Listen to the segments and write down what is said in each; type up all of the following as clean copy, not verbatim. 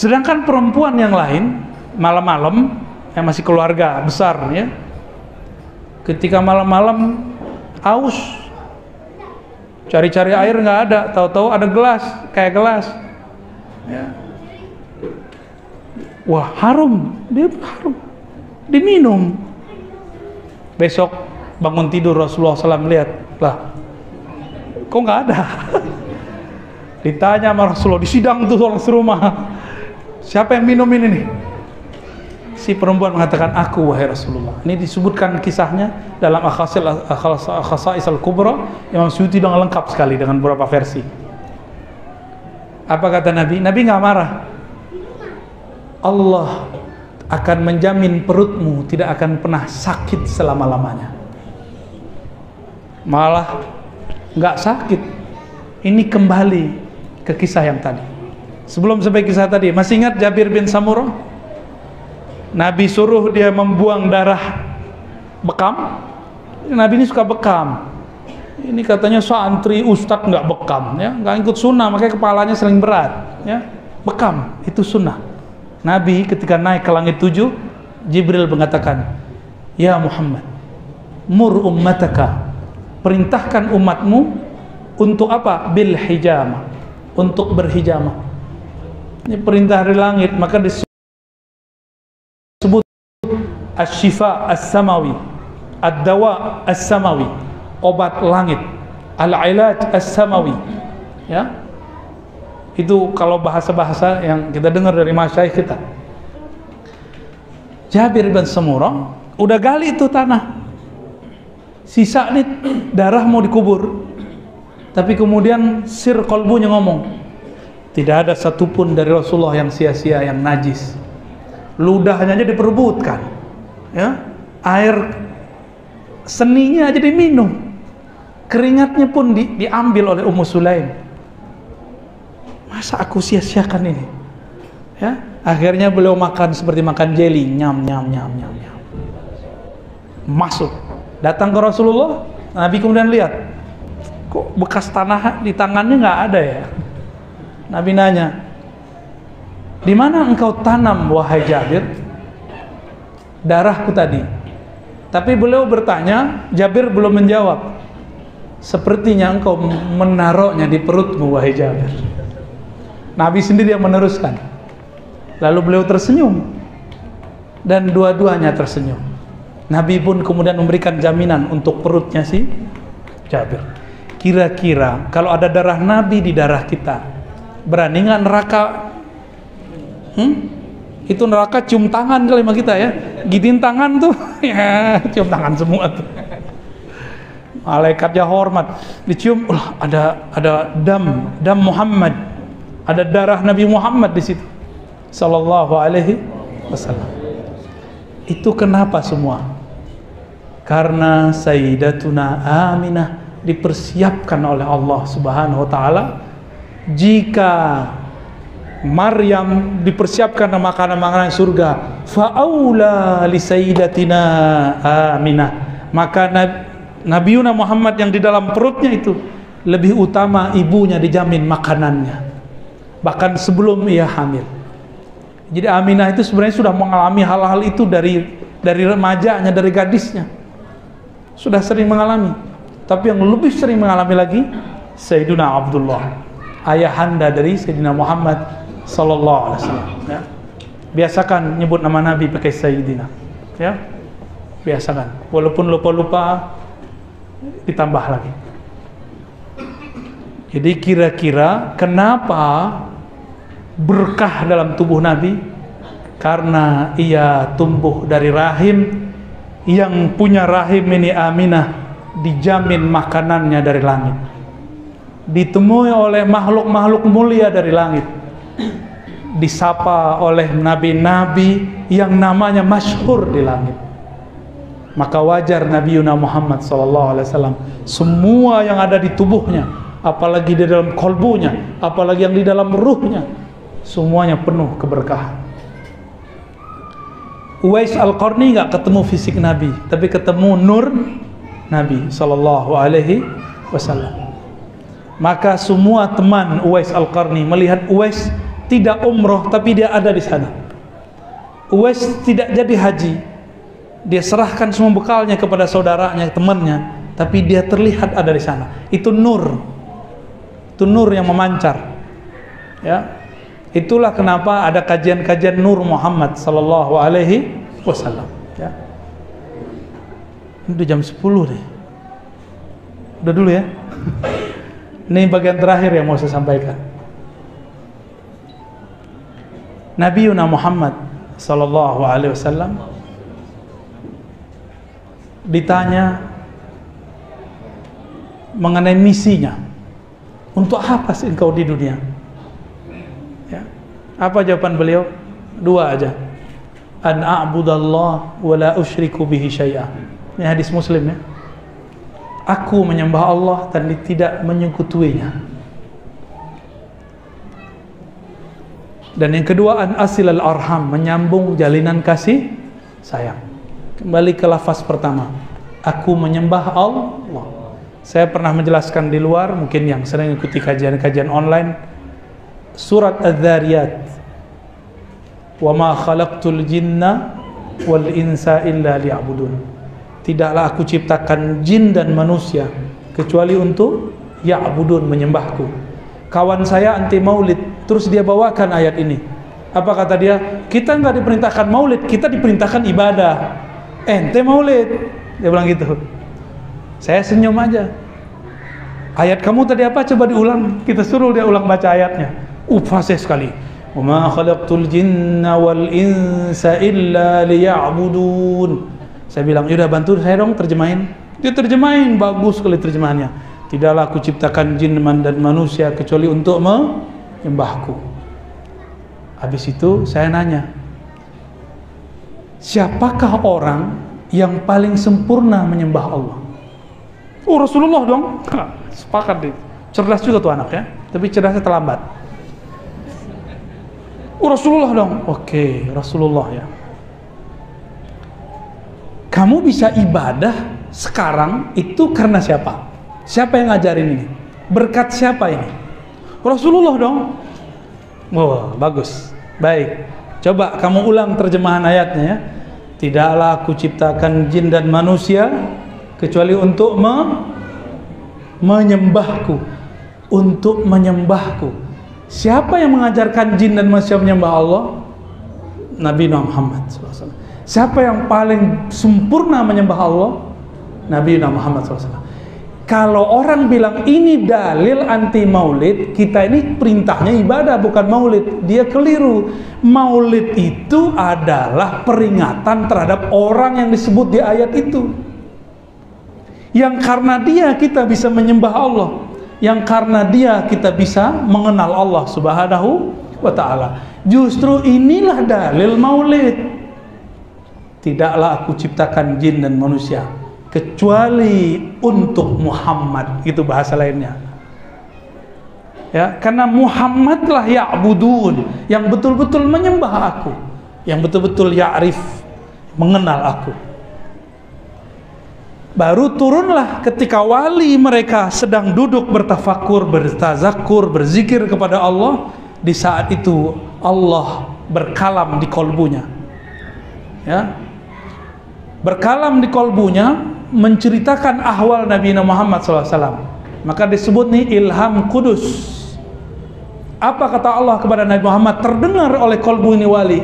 Sedangkan perempuan yang lain malam-malam, yang masih keluarga besar ya, ketika malam-malam aus, cari-cari air nggak ada, tahu-tahu ada gelas, kayak gelas ya. Wah, harum, dia harum, diminum. Besok bangun tidur Rasulullah SAW lihat, lah kok nggak ada. Ditanya sama Rasulullah, disidang tuh orang serumah, siapa yang minum ini nih? Si perempuan mengatakan, aku wahai Rasulullah. Ini disebutkan kisahnya dalam Akhasa'is al-Kubra. Imam Suyuti dengan lengkap sekali dengan beberapa versi. Apa kata Nabi? Nabi nggak marah. Allah akan menjamin perutmu tidak akan pernah sakit selama-lamanya. Malah nggak sakit. Ini kembali ke kisah yang tadi. Sebelum sampai kisah tadi, masih ingat Jabir bin Samurah? Nabi suruh dia membuang darah bekam. Nabi ini suka bekam. Ini katanya santri ustadz nggak bekam, ya, nggak ikut sunnah, makanya kepalanya sering berat. Ya, bekam itu sunnah. Nabi ketika naik ke langit 7, Jibril mengatakan, ya Muhammad, mur ummataka, perintahkan umatmu untuk apa? Bil hijamah, untuk berhijamah. Ini perintah dari langit, maka disebut Asy-Syifa As-Samawi, Ad-Dawa As-Samawi, obat langit, Al-Ilaj As-Samawi. Ya, itu kalau bahasa-bahasa yang kita dengar dari masyayikh kita. Jabir bin Samurah udah gali itu tanah, sisa nih darah mau dikubur, tapi kemudian sir kolbunya ngomong, tidak ada satupun dari Rasulullah yang sia-sia, yang najis. Ludahnya aja diperebutkan, ya, air seninya aja diminum, keringatnya pun diambil oleh Ummu Sulaim. Masa aku sia-siakan ini? Ya, akhirnya beliau makan seperti makan jeli, nyam nyam nyam nyam nyam. Masuk, datang ke Rasulullah. Nabi kemudian lihat, kok bekas tanah di tangannya nggak ada ya? Nabi nanya, di mana engkau tanam wahai Jabir darahku tadi? Tapi beliau bertanya, Jabir belum menjawab. Sepertinya engkau menaruhnya di perutmu wahai Jabir. Nabi sendiri yang meneruskan. Lalu beliau tersenyum, dan dua-duanya tersenyum. Nabi pun kemudian memberikan jaminan untuk perutnya si Jabir. Kira-kira kalau ada darah Nabi di darah kita, berani nggak neraka? Itu neraka cium tangan kali sama kita ya, giting tangan tuh, ya cium tangan semua tuh. Malaikatnya hormat, dicium, ada dam Muhammad, ada darah Nabi Muhammad di situ, sallallahu alaihi wasallam. Itu kenapa semua? Karena Sayyidatuna Aminah dipersiapkan oleh Allah Subhanahu wa taala. Jika Maryam dipersiapkan makanan-makanan surga, fa'aula li sayyidatina Aminah, maka Nabiuna Muhammad yang di dalam perutnya itu lebih utama ibunya dijamin makanannya, bahkan sebelum ia hamil. Jadi Aminah itu sebenarnya sudah mengalami hal-hal itu dari remajanya, dari gadisnya, sudah sering mengalami. Tapi yang lebih sering mengalami lagi Sayyiduna Abdullah, ayahanda dari Sayyidina Muhammad sallallahu alaihi wasallam, ya. Biasakan nyebut nama Nabi pakai Sayyidina, ya. Biasakan, walaupun lupa-lupa ditambah lagi. Jadi kira-kira kenapa berkah dalam tubuh Nabi? Karena ia tumbuh dari rahim yang punya rahim ini Aminah dijamin makanannya dari langit, ditemui oleh makhluk-makhluk mulia dari langit, disapa oleh nabi-nabi yang namanya masyhur di langit. Maka wajar Nabi Muhammad SAW semua yang ada di tubuhnya, apalagi di dalam kolbunya, apalagi yang di dalam ruhnya, semuanya penuh keberkahan. Uwais Al-Qarni nggak ketemu fisik Nabi, tapi ketemu nur Nabi SAW. Maka semua teman Uwais Al-Qarni melihat Uwais tidak umroh tapi dia ada di sana. Uwais tidak jadi haji, dia serahkan semua bekalnya kepada saudaranya, temannya, tapi dia terlihat ada di sana. Itu nur yang memancar. Ya, itulah kenapa ada kajian-kajian Nur Muhammad sallallahu alaihi wasallam. Ya, udah jam 10 nih. Udah dulu ya. Ini bagian terakhir yang mau saya sampaikan. Nabi Muhammad sallallahu alaihi wasallam ditanya mengenai misinya. Untuk apa sih engkau di dunia? Ya. Apa jawaban beliau? Dua aja. An a'budallah wa la usyriku bihi syai'a. Ini hadis Muslim ya. Aku menyembah Allah dan tidak menyekutuinya. Dan yang kedua, an asilal arham, menyambung jalinan kasih sayang. Kembali ke lafaz pertama, aku menyembah Allah. Saya pernah menjelaskan di luar, mungkin yang sering ikuti kajian-kajian online, surat Az-Zariyat, wa ma khalaqtul jinna wal insa illa liya'budun. Tidaklah aku ciptakan jin dan manusia kecuali untuk ya'budun, menyembahku. Kawan saya anti maulid, terus dia bawakan ayat ini. Apa kata dia? Kita nggak diperintahkan maulid, kita diperintahkan ibadah. Ente maulid, dia bilang gitu. Saya senyum aja. Ayat kamu tadi apa? Coba diulang. Kita suruh dia ulang baca ayatnya. Fasih sekali. Wa ma khalaqtul jinna wal insa illa liya'budun. Saya bilang, yaudah bantu saya dong terjemahin. Dia terjemahin, bagus sekali terjemahannya. Tidaklah aku ciptakan jin dan manusia kecuali untuk menyembahku. Habis itu saya nanya, siapakah orang yang paling sempurna menyembah Allah? Oh, Rasulullah dong. Sepakat deh. Cerdas juga tuh anak ya, tapi cerdasnya terlambat. Oh, Rasulullah dong. Oke, Rasulullah ya. Kamu bisa ibadah sekarang itu karena siapa? Siapa yang ngajarin ini? Berkat siapa ini? Rasulullah dong. Oh, bagus. Baik. Coba kamu ulang terjemahan ayatnya ya. Tidaklah aku ciptakan jin dan manusia kecuali untuk menyembahku. Untuk menyembahku. Siapa yang mengajarkan jin dan manusia menyembah Allah? Nabi Muhammad SAW. Siapa yang paling sempurna menyembah Allah? Nabi Muhammad SAW. Kalau orang bilang ini dalil anti maulid, kita ini perintahnya ibadah bukan maulid, dia keliru. Maulid itu adalah peringatan terhadap orang yang disebut di ayat itu, yang karena dia kita bisa menyembah Allah, yang karena dia kita bisa mengenal Allah Subhanahu wa ta'ala. Justru inilah dalil maulid. Tidaklah aku ciptakan jin dan manusia kecuali untuk Muhammad, itu bahasa lainnya. Ya, karena Muhammadlah ya'budun, yang betul-betul menyembah aku, yang betul-betul ya'rif, mengenal aku. Baru turunlah ketika wali mereka sedang duduk bertafakur, bertazakur, berzikir kepada Allah. Di saat itu Allah berkalam di kolbunya. Ya, berkalam di kolbunya, menceritakan ahwal Nabi Muhammad SAW. Maka disebut nih ilham kudus. Apa kata Allah kepada Nabi Muhammad? Terdengar oleh kolbu ini wali.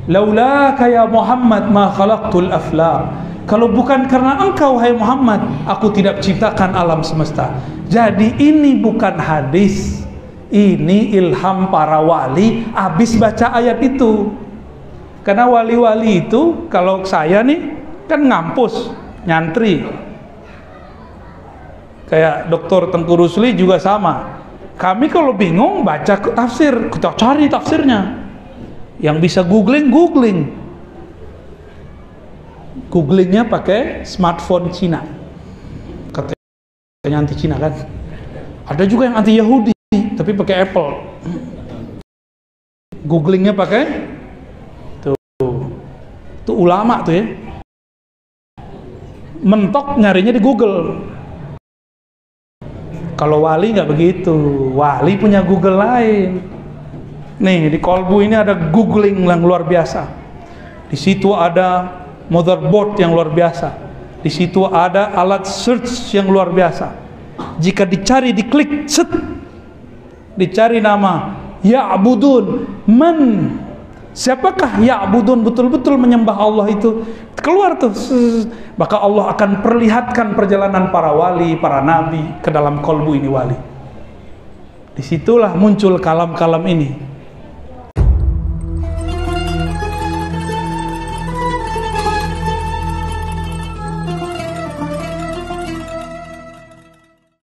Laulaka ya Muhammad ma khalaqtul aflaq. Kalau bukan karena engkau hai Muhammad, aku tidak ciptakan alam semesta. Jadi ini bukan hadis, ini ilham para wali habis baca ayat itu. Karena wali-wali itu, kalau saya nih kan ngampus, nyantri. Kayak Dr. Tengku Rusli juga sama. Kami kalau bingung baca tafsir, kita cari tafsirnya. Yang bisa googling. Googlingnya pakai smartphone Cina. Katanya anti Cina kan. Ada juga yang anti Yahudi, tapi pakai Apple. Googlingnya pakai itu ulama tuh ya, mentok nyarinya di Google. Kalau wali nggak begitu, wali punya Google lain. Nih di kolbu ini ada googling yang luar biasa. Di situ ada motherboard yang luar biasa. Di situ ada alat search yang luar biasa. Jika dicari, diklik, set, dicari nama Ya'budun man, siapakah Ya'budun, betul-betul menyembah Allah itu, keluar tuh. Maka Allah akan perlihatkan perjalanan para wali, para nabi ke dalam kolbu ini wali. Disitulah muncul kalam-kalam ini.